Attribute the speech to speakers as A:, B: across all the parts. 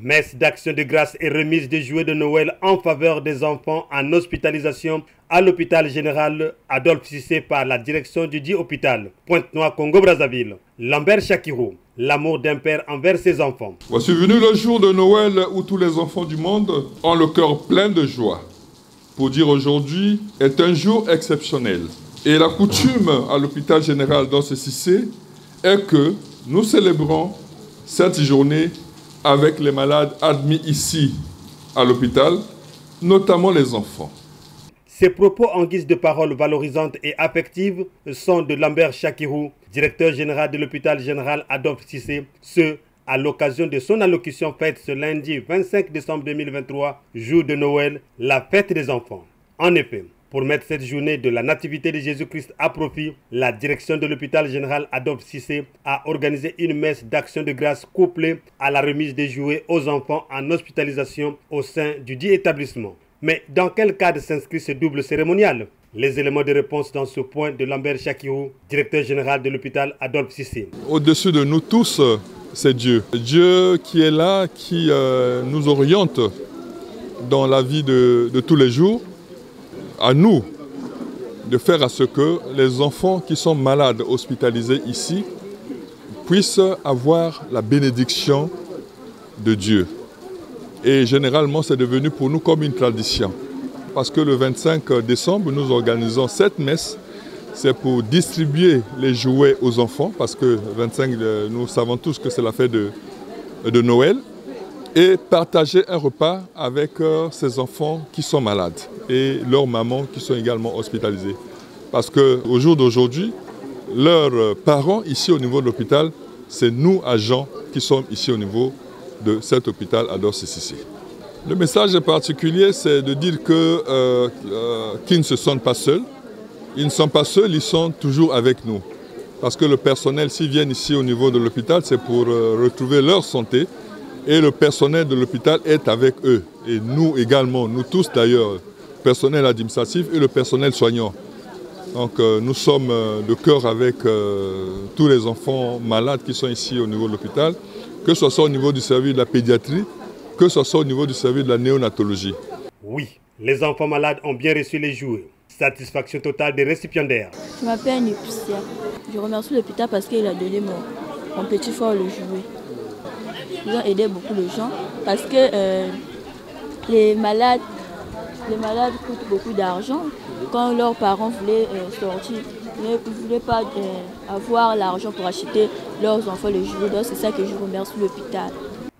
A: Messe d'action de grâce et remise de jouets de Noël en faveur des enfants en hospitalisation à l'hôpital général Adolphe Cissé par la direction du dit hôpital. Pointe-Noire, Congo-Brazzaville. Lambert Chakirou, l'amour d'un père envers ses enfants.
B: Voici venu le jour de Noël où tous les enfants du monde ont le cœur plein de joie. Pour dire aujourd'hui est un jour exceptionnel. Et la coutume à l'hôpital général d'Adolphe Cissé est que nous célébrons cette journée avec les malades admis ici à l'hôpital, notamment les enfants.
A: Ces propos en guise de paroles valorisantes et affectives sont de Lambert Chakirou, directeur général de l'hôpital général Adolphe Cissé, ce à l'occasion de son allocution faite ce lundi 25 décembre 2023, jour de Noël, la fête des enfants. En effet, pour mettre cette journée de la Nativité de Jésus-Christ à profit, la direction de l'hôpital général Adolphe Cissé a organisé une messe d'action de grâce couplée à la remise des jouets aux enfants en hospitalisation au sein du dit établissement. Mais dans quel cadre s'inscrit ce double cérémonial? Les éléments de réponse dans ce point de Lambert Chakirou, directeur général de l'hôpital Adolphe Cissé.
B: Au-dessus de nous tous, c'est Dieu. Dieu qui est là, qui nous oriente dans la vie de tous les jours. À nous de faire à ce que les enfants qui sont malades hospitalisés ici puissent avoir la bénédiction de Dieu. Et généralement, c'est devenu pour nous comme une tradition. Parce que le 25 décembre, nous organisons cette messe. C'est pour distribuer les jouets aux enfants, parce que le 25, nous savons tous que c'est la fête de Noël. Et partager un repas avec ces enfants qui sont malades et leurs mamans qui sont également hospitalisées. Parce qu'au jour d'aujourd'hui, leurs parents ici au niveau de l'hôpital, c'est nous, agents, qui sommes ici au niveau de cet hôpital Adolphe Cissé. Le message particulier, c'est de dire qu'ils ne se sentent pas seuls. Ils ne sont pas seuls, ils sont toujours avec nous. Parce que le personnel, s'ils viennent ici au niveau de l'hôpital, c'est pour retrouver leur santé. Et le personnel de l'hôpital est avec eux. Et nous également, nous tous d'ailleurs, le personnel administratif et le personnel soignant. Donc nous sommes de cœur avec tous les enfants malades qui sont ici au niveau de l'hôpital, que ce soit au niveau du service de la pédiatrie, que ce soit au niveau du service de la néonatologie.
A: Oui, les enfants malades ont bien reçu les jouets. Satisfaction totale des récipiendaires.
C: Je m'appelle Nupcia. Je remercie l'hôpital parce qu'il a donné mon petit frère le jouet. Ils ont aidé beaucoup de gens parce que les malades coûtent beaucoup d'argent. Quand leurs parents voulaient sortir, ils ne voulaient pas avoir l'argent pour acheter leurs enfants les jouets. Donc c'est ça que je remercie l'hôpital.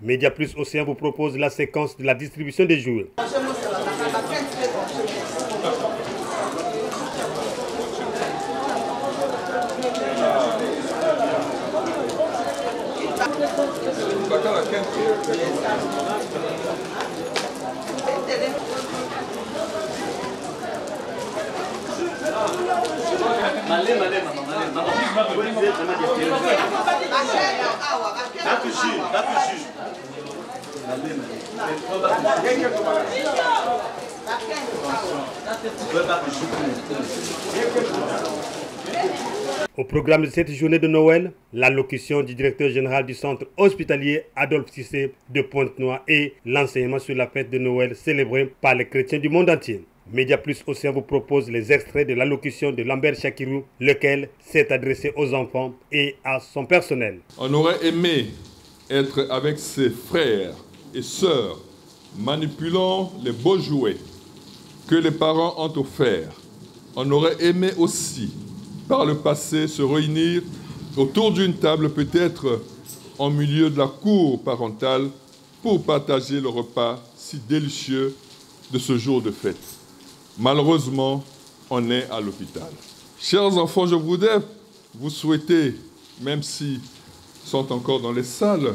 A: Média Plus Océan vous propose la séquence de la distribution des jouets. Au programme de cette journée de Noël, l'allocution du directeur général du centre hospitalier Adolphe Cissé de Pointe-Noire et l'enseignement sur la fête de Noël célébrée par les chrétiens du monde entier. Média Plus Océan vous propose les extraits de l'allocution de Lambert Chakirou, lequel s'est adressé aux enfants et à son personnel.
B: On aurait aimé être avec ses frères et sœurs, manipulant les beaux jouets que les parents ont offerts. On aurait aimé aussi, par le passé, se réunir autour d'une table, peut-être en milieu de la cour parentale, pour partager le repas si délicieux de ce jour de fête. Malheureusement, on est à l'hôpital. Chers enfants, je voudrais vous souhaiter, même s'ils sont encore dans les salles,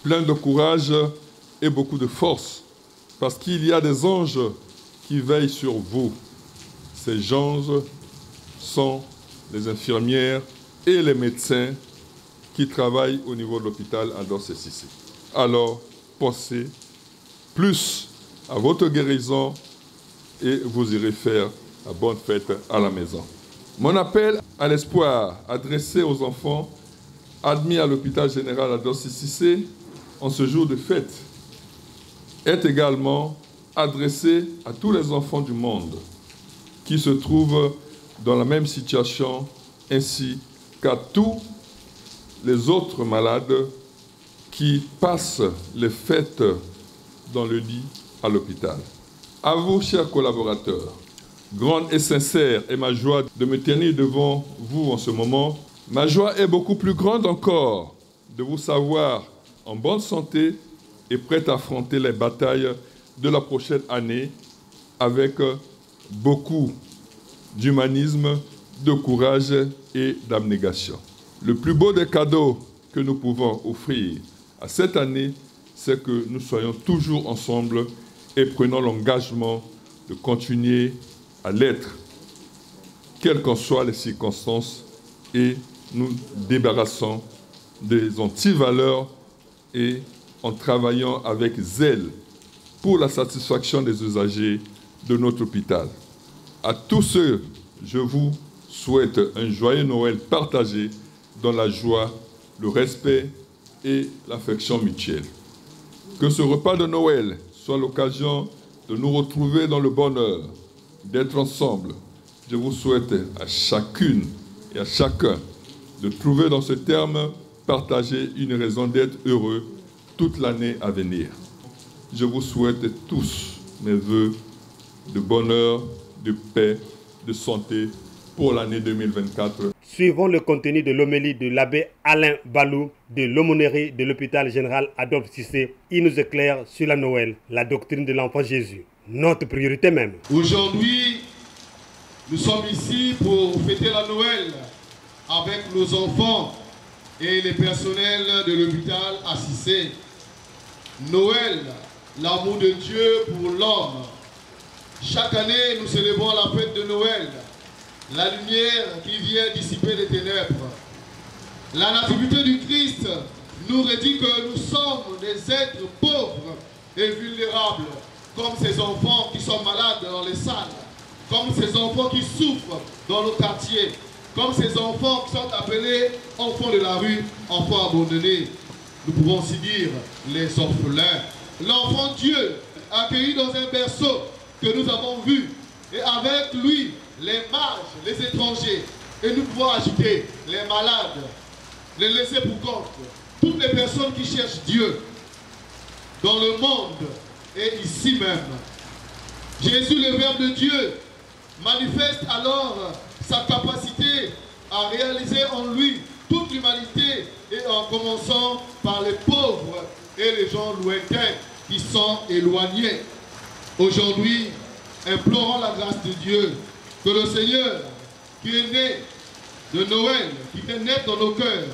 B: plein de courage et beaucoup de force, parce qu'il y a des anges qui veillent sur vous. Ces anges sont les infirmières et les médecins qui travaillent au niveau de l'hôpital Adolphe Cissé. Alors, pensez plus à votre guérison et vous irez faire la bonne fête à la maison. Mon appel à l'espoir adressé aux enfants admis à l'hôpital général Adolphe Cissé en ce jour de fête est également adressé à tous les enfants du monde qui se trouvent dans la même situation, ainsi qu'à tous les autres malades qui passent les fêtes dans le lit à l'hôpital. À vous, chers collaborateurs, grande et sincère est ma joie de me tenir devant vous en ce moment. Ma joie est beaucoup plus grande encore de vous savoir en bonne santé et prête à affronter les batailles de la prochaine année avec beaucoup d'humanisme, de courage et d'abnégation. Le plus beau des cadeaux que nous pouvons offrir à cette année, c'est que nous soyons toujours ensemble et prenons l'engagement de continuer à l'être, quelles qu'en soient les circonstances, et nous débarrassons des antivaleurs et en travaillant avec zèle pour la satisfaction des usagers de notre hôpital. À tous ceux, je vous souhaite un joyeux Noël partagé dans la joie, le respect et l'affection mutuelle. Que ce repas de Noël soit l'occasion de nous retrouver dans le bonheur, d'être ensemble. Je vous souhaite à chacune et à chacun de trouver dans ce terme partagé une raison d'être heureux toute l'année à venir. Je vous souhaite tous mes vœux de bonheur, de paix, de santé pour l'année 2024.
A: Suivons le contenu de l'homélie de l'abbé Alain Balou de l'aumônerie de l'hôpital général Adolphe Cissé. Il nous éclaire sur la Noël, la doctrine de l'enfant Jésus, notre priorité même.
D: Aujourd'hui, nous sommes ici pour fêter la Noël avec nos enfants et les personnels de l'hôpital à Cissé. Noël, l'amour de Dieu pour l'homme. Chaque année, nous célébrons la fête de Noël, la lumière qui vient dissiper les ténèbres. La nativité du Christ nous redit que nous sommes des êtres pauvres et vulnérables, comme ces enfants qui sont malades dans les salles, comme ces enfants qui souffrent dans nos quartiers, comme ces enfants qui sont appelés enfants de la rue, enfants abandonnés. Nous pouvons aussi dire les orphelins. L'enfant Dieu accueilli dans un berceau que nous avons vu, et avec lui les mages, les étrangers, et nous pouvons ajouter les malades, les laissés pour compte, toutes les personnes qui cherchent Dieu dans le monde et ici même. Jésus, le Verbe de Dieu, manifeste alors sa capacité à réaliser en lui toute l'humanité, et en commençant par les pauvres et les gens lointains qui sont éloignés. Aujourd'hui, implorons la grâce de Dieu, que le Seigneur, qui est né de Noël, qui vient naître dans nos cœurs,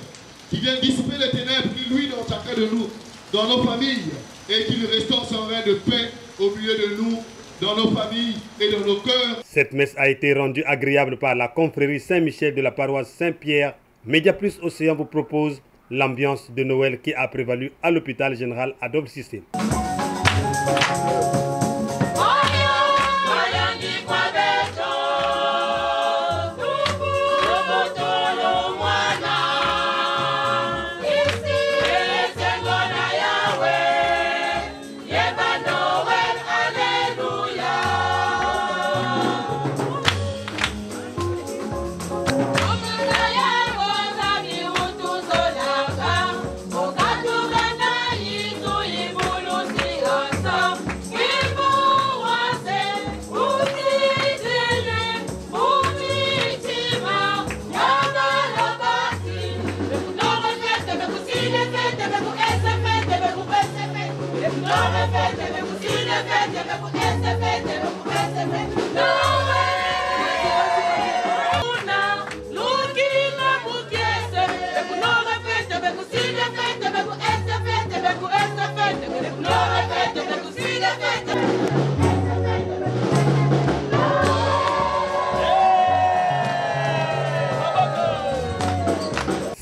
D: qui vient dissiper les ténèbres, qui lui dans chacun de nous, dans nos familles, et qu'il restaure son règne de paix au milieu de nous, dans nos familles et dans nos cœurs.
A: Cette messe a été rendue agréable par la confrérie Saint-Michel de la paroisse Saint-Pierre. Média Plus Océan vous propose l'ambiance de Noël qui a prévalu à l'hôpital général Adolphe Cissé.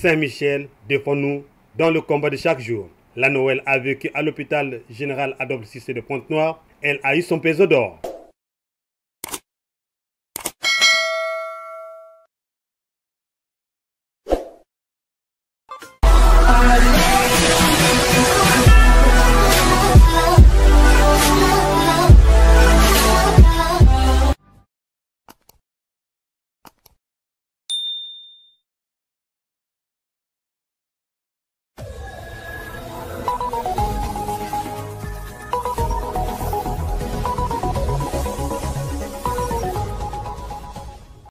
A: Saint-Michel, défends-nous dans le combat de chaque jour. La Noël a vécu à l'hôpital général Adolphe Cissé de Pointe-Noire. Elle a eu son peso d'or.